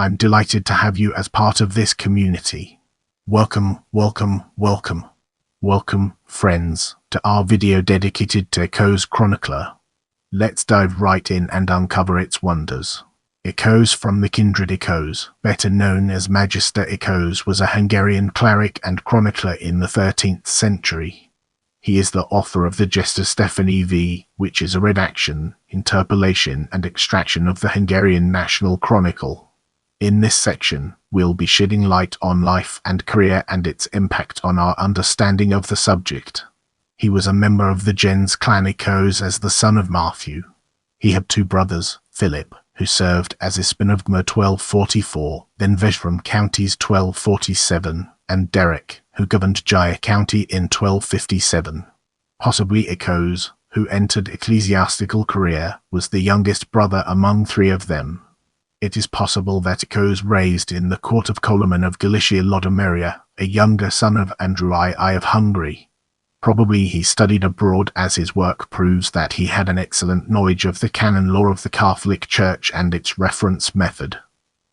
I'm delighted to have you as part of this community. Welcome, welcome, welcome. Welcome, friends, to our video dedicated to Ákos chronicler. Let's dive right in and uncover its wonders. Ákos from the kindred Ákos, better known as Magister Ákos, was a Hungarian cleric and chronicler in the 13th century. He is the author of the Gesta Stephani V, which is a redaction, interpolation and extraction of the Hungarian national chronicle. In this section, we'll be shedding light on life and career and its impact on our understanding of the subject. He was a member of the gens clan Ákos as the son of Matthew. He had two brothers, Philip, who served as Ispan of Gma 1244, then Veszprém counties 1247, and Derek, who governed Jaya County in 1257. Possibly Ákos, who entered ecclesiastical career, was the youngest brother among three of them. It is possible that Ákos raised in the court of Koloman of Galicia Lodomeria, a younger son of Andrew I of Hungary. Probably he studied abroad, as his work proves that he had an excellent knowledge of the canon law of the Catholic Church and its reference method.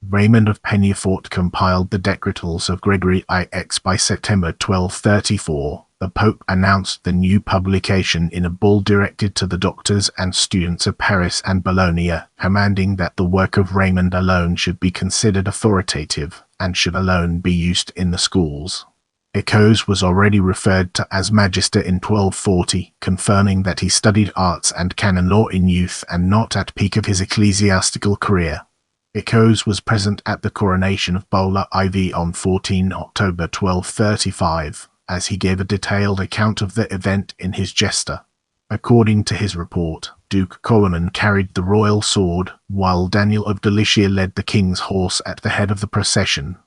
Raymond of Peñafort compiled the decretals of Gregory IX by September 1234. The Pope announced the new publication in a bull directed to the doctors and students of Paris and Bologna, commanding that the work of Raymond alone should be considered authoritative, and should alone be used in the schools. Ákos was already referred to as Magister in 1240, confirming that he studied arts and canon law in youth and not at peak of his ecclesiastical career. Ákos was present at the coronation of Bola IV on 14 October 1235, as he gave a detailed account of the event in his Gesta. According to his report, Duke Koloman carried the royal sword, while Daniel of Galicia led the king's horse at the head of the procession.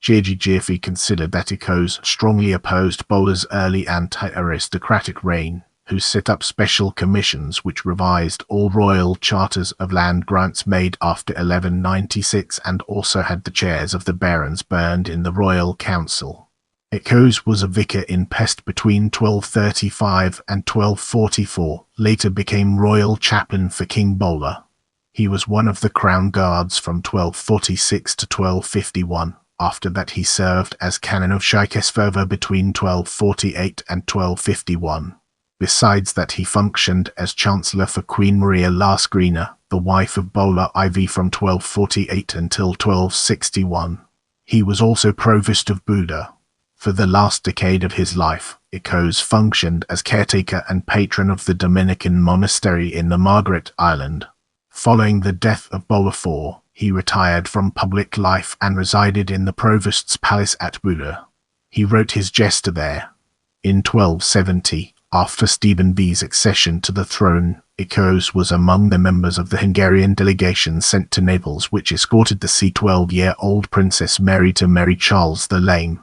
Gesta considered that Ákos strongly opposed Bola's early anti-aristocratic reign, who set up special commissions which revised all royal charters of land grants made after 1196 and also had the chairs of the barons burned in the royal council. Ákos was a vicar in Pest between 1235 and 1244, later became royal chaplain for King Bola. He was one of the crown guards from 1246 to 1251. After that he served as canon of Székesfehérvár between 1248 and 1251. Besides that he functioned as chancellor for Queen Maria Lasgrina, the wife of Bola IV from 1248 until 1261. He was also provost of Buda. For the last decade of his life, Ákos functioned as caretaker and patron of the Dominican monastery in the Margaret Island. Following the death of Bola IV, he retired from public life and resided in the provost's palace at Buda. He wrote his Gesta there. In 1270, after Stephen V's accession to the throne, Ákos was among the members of the Hungarian delegation sent to Naples, which escorted the 12-year-old Princess Mary to marry Charles the Lame.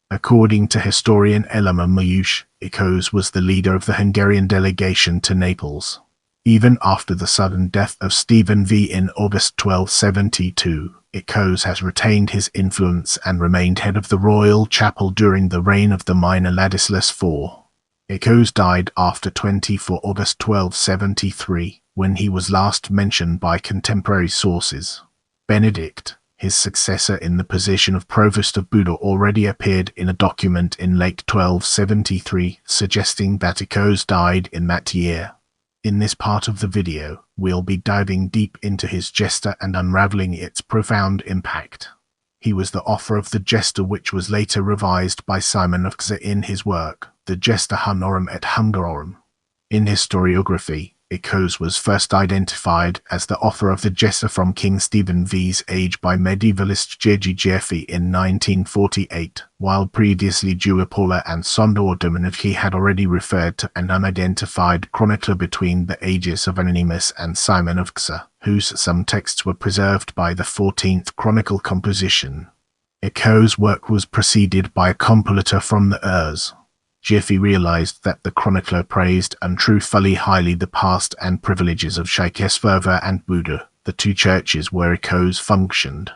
According to historian Elema Mayush, Ákos was the leader of the Hungarian delegation to Naples. Even after the sudden death of Stephen V in August 1272, Ákos has retained his influence and remained head of the royal chapel during the reign of the minor Ladislas IV. Ákos died after 24 August 1273, when he was last mentioned by contemporary sources. Benedict, his successor in the position of provost of Buda, already appeared in a document in late 1273, suggesting that Ákos died in that year. In this part of the video, we'll be diving deep into his Gesta and unraveling its profound impact. He was the author of the Gesta, which was later revised by Simon of Gza in his work, the Gesta Hunnorum et Hungarorum. In historiography, Ákos was first identified as the author of the Gesta from King Stephen V's age by medievalist Gesta in 1948, while previously Duapola and Sondor Dominovki had already referred to an unidentified chronicler between the ages of Anonymous and Simon of Gza, whose some texts were preserved by the 14th chronicle composition. Ákos' work was preceded by a compilator from the Urs. Gesta realized that the chronicler praised untruthfully highly the past and privileges of Székesfehérvár and Buda, the two churches where Ákos functioned.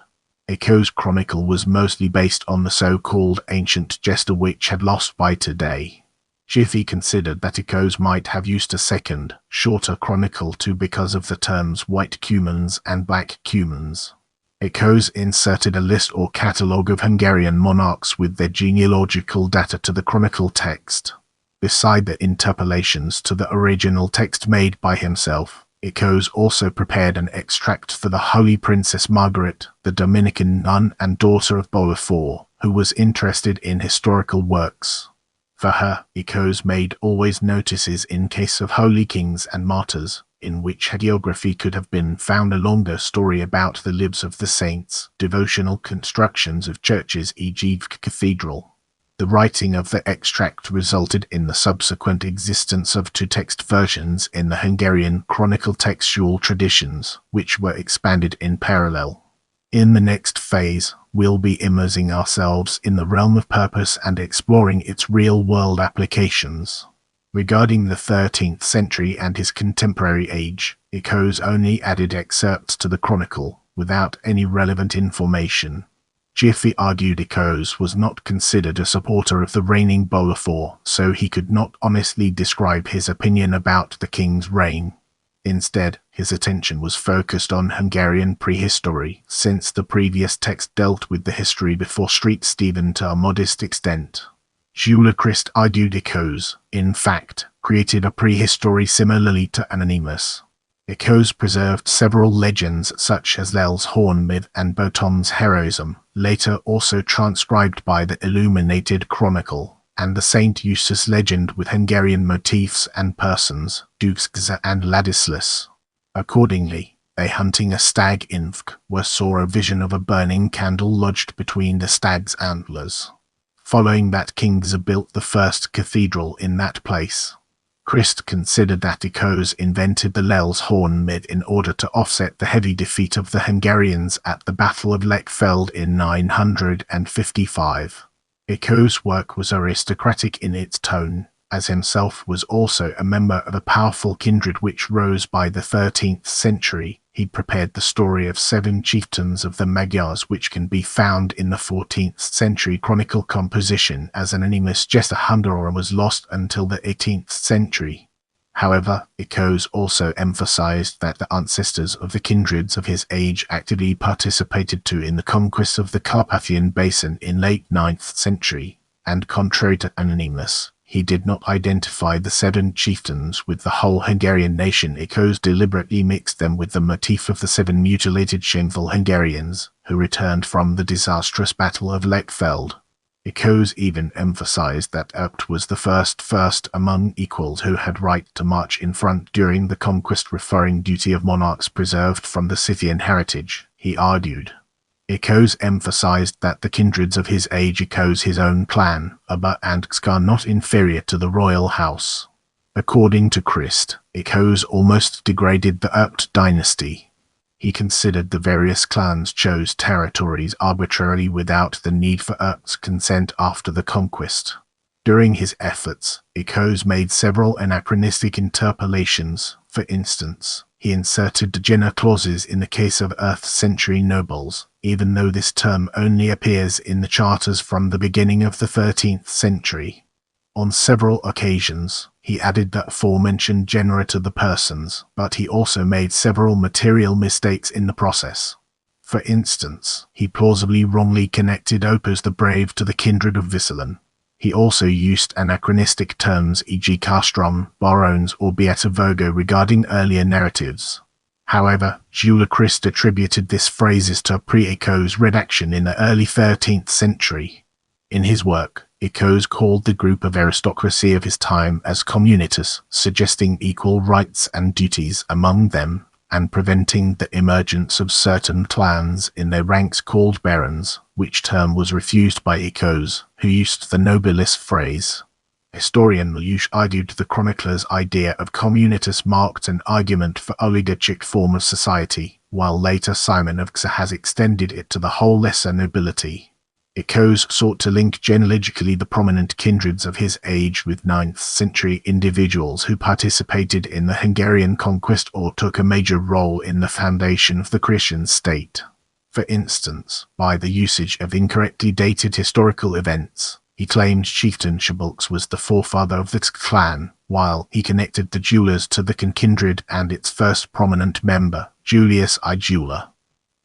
Ákos' chronicle was mostly based on the so-called ancient Gesta, which had lost by today. Gesta considered that Ákos might have used a second, shorter chronicle too because of the terms white cumans and black cumans. Ákos inserted a list or catalogue of Hungarian monarchs with their genealogical data to the chronicle text. Beside the interpolations to the original text made by himself, Ákos also prepared an extract for the Holy Princess Margaret, the Dominican nun and daughter of Boa IV, who was interested in historical works. For her, Ákos made always notices in case of holy kings and martyrs, in which hagiography could have been found a longer story about the lives of the saints, devotional constructions of churches, e.g. cathedral. The writing of the extract resulted in the subsequent existence of two text versions in the Hungarian chronicle textual traditions, which were expanded in parallel. In the next phase, we'll be immersing ourselves in the realm of purpose and exploring its real-world applications. Regarding the 13th century and his contemporary age, Ákos only added excerpts to the chronicle, without any relevant information. Jiffy argued Ákos was not considered a supporter of the reigning Boa IV, so he could not honestly describe his opinion about the king's reign. Instead, his attention was focused on Hungarian prehistory, since the previous text dealt with the history before St. Stephen to a modest extent. Gyula Krist argued Ákos, in fact, created a prehistory similarly to Anonymous. Ákos preserved several legends such as Lel's Horn myth and Boton's heroism, later also transcribed by the illuminated chronicle, and the Saint Eustace legend with Hungarian motifs and persons, Dukes Gza and Ladislas. Accordingly, they hunting a stag in Vk saw a vision of a burning candle lodged between the stag's antlers. Following that, King Gza built the first cathedral in that place. Krist considered that Ákos invented the Lel's Horn myth in order to offset the heavy defeat of the Hungarians at the Battle of Lechfeld in 955. Ákos' work was aristocratic in its tone, as himself was also a member of a powerful kindred which rose by the 13th century. He prepared the story of 7 chieftains of the Magyars, which can be found in the 14th century chronicle composition as Anonymous Gesta Hungarian was lost until the 18th century. However, Ákos also emphasized that the ancestors of the kindreds of his age actively participated too in the conquest of the Carpathian Basin in late 9th century, and contrary to Anonymous, he did not identify the 7 chieftains with the whole Hungarian nation. Ákos deliberately mixed them with the motif of the 7 mutilated shameful Hungarians, who returned from the disastrous Battle of Lechfeld. Ákos even emphasized that Erpt was the first among equals who had right to march in front during the conquest, referring duty of monarchs preserved from the Scythian heritage, he argued. Ákos emphasized that the kindreds of his age Ákos his own clan, Aba and Gza, not inferior to the royal house. According to Krist, Ákos almost degraded the Erpt dynasty. He considered the various clans chose territories arbitrarily without the need for Erpt's consent after the conquest. During his efforts, Ákos made several anachronistic interpolations. For instance, he inserted degena clauses in the case of Earth-century nobles, even though this term only appears in the charters from the beginning of the 13th century. On several occasions, he added the aforementioned genera to the persons, but he also made several material mistakes in the process. For instance, he plausibly wrongly connected Opus the Brave to the kindred of Visselen. He also used anachronistic terms, e.g. castrum, barones, or beatavogo regarding earlier narratives. However, Gyula Krist attributed this phrases to pre-Ákos redaction in the early 13th century. In his work, Ákos called the group of aristocracy of his time as communitas, suggesting equal rights and duties among them, and preventing the emergence of certain clans in their ranks called barons, which term was refused by Ákos, who used the nobilis phrase. Historian Milusz argued the chronicler's idea of communitas marked an argument for oligarchic form of society, while later Simon of Gza has extended it to the whole lesser nobility. Ákos sought to link genealogically the prominent kindreds of his age with 9th century individuals who participated in the Hungarian conquest or took a major role in the foundation of the Christian state. For instance, by the usage of incorrectly dated historical events, he claimed chieftain Szabolcs was the forefather of the clan, while he connected the Gyulas to the kindred and its first prominent member, Julius I. Gyula.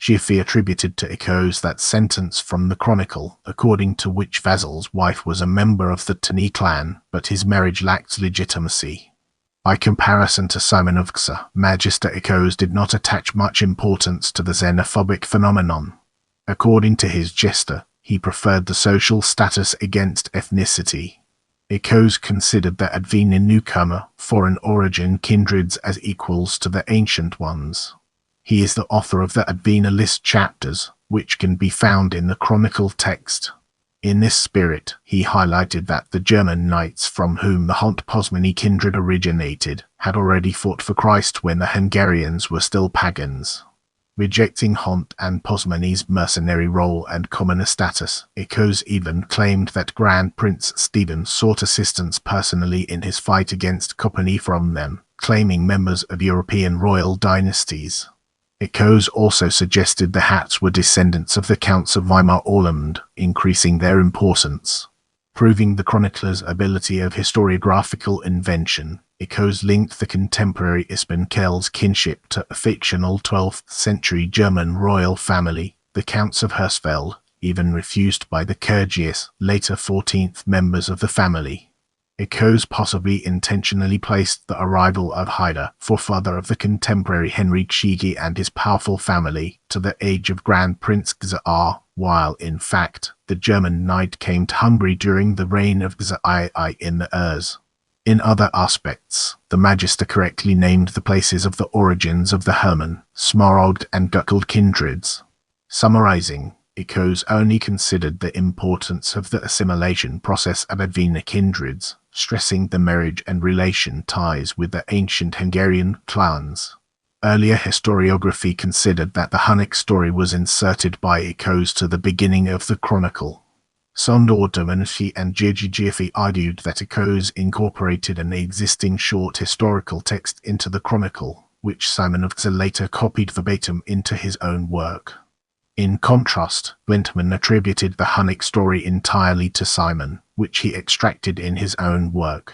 Giaffi attributed to Ákos that sentence from the chronicle, according to which Vasil's wife was a member of the Tani clan, but his marriage lacked legitimacy. By comparison to Simon of Gesa, Magister Ákos did not attach much importance to the xenophobic phenomenon. According to his Gesta, he preferred the social status against ethnicity. Ákos considered the Advena newcomer, foreign origin kindreds as equals to the ancient ones. He is the author of the Advena list chapters, which can be found in the chronicle text. In this spirit, he highlighted that the German knights from whom the Hont-Pozmani kindred originated had already fought for Christ when the Hungarians were still pagans. Rejecting Hont and Pozmani's mercenary role and commoner status, Ákos even claimed that Grand Prince Stephen sought assistance personally in his fight against Kopani from them, claiming members of European royal dynasties. Ákos also suggested the Hats were descendants of the Counts of Weimar-Orland, increasing their importance. Proving the chronicler's ability of historiographical invention, Ákos linked the contemporary Ispen Kell's kinship to a fictional 12th-century German royal family, the Counts of Hersfeld, even refused by the Kyrgyz, later 14th members of the family. Ákos possibly intentionally placed the arrival of Haidar, forefather of the contemporary Henry Chigi and his powerful family, to the age of Grand Prince Geza, while, in fact, the German knight came to Hungary during the reign of Geza II in the Urs. In other aspects, the Magister correctly named the places of the origins of the Herman, Smaragd and Guckled kindreds. Summarizing, Ákos only considered the importance of the assimilation process of Advena kindreds, stressing the marriage and relation ties with the ancient Hungarian clans. Earlier historiography considered that the Hunnic story was inserted by Ákos to the beginning of the chronicle. Sondor Domenchi and Giaffi argued that Ákos incorporated an existing short historical text into the chronicle, which Simon of Gesa later copied verbatim into his own work. In contrast, Blentman attributed the Hunnic story entirely to Simon, which he extracted in his own work.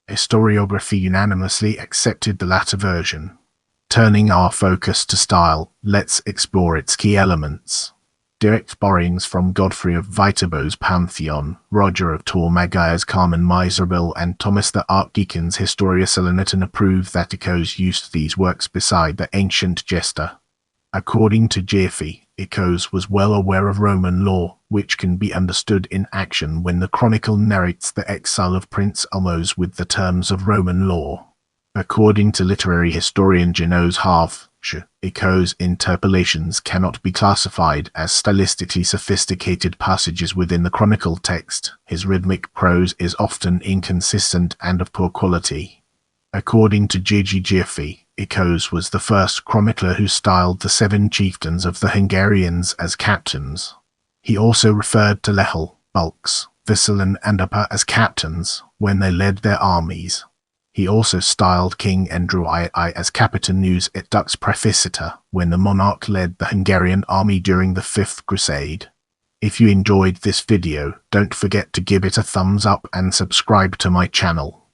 Historiography unanimously accepted the latter version. Turning our focus to style, let's explore its key elements. Direct borrowings from Godfrey of Viterbo's Pantheon, Roger of Tormagaya's Carmen Miserable, and Thomas the Archdeacon's Historia Salernitana prove that Ákos used these works beside the ancient Gesta. According to Giaffi, Ákos was well aware of Roman law, which can be understood in action when the chronicle narrates the exile of Prince Almos with the terms of Roman law. According to literary historian Janos Harf, Ákos' interpolations cannot be classified as stylistically sophisticated passages within the chronicle text. His rhythmic prose is often inconsistent and of poor quality. According to Giaffi, Ákos was the first chronicler who styled the 7 chieftains of the Hungarians as captains. He also referred to Lehel, Bulks, Visalan and Apa as captains when they led their armies. He also styled King Andrew II as Capitanus et Dux Praeficita when the monarch led the Hungarian army during the 5th Crusade. If you enjoyed this video, don't forget to give it a thumbs up and subscribe to my channel.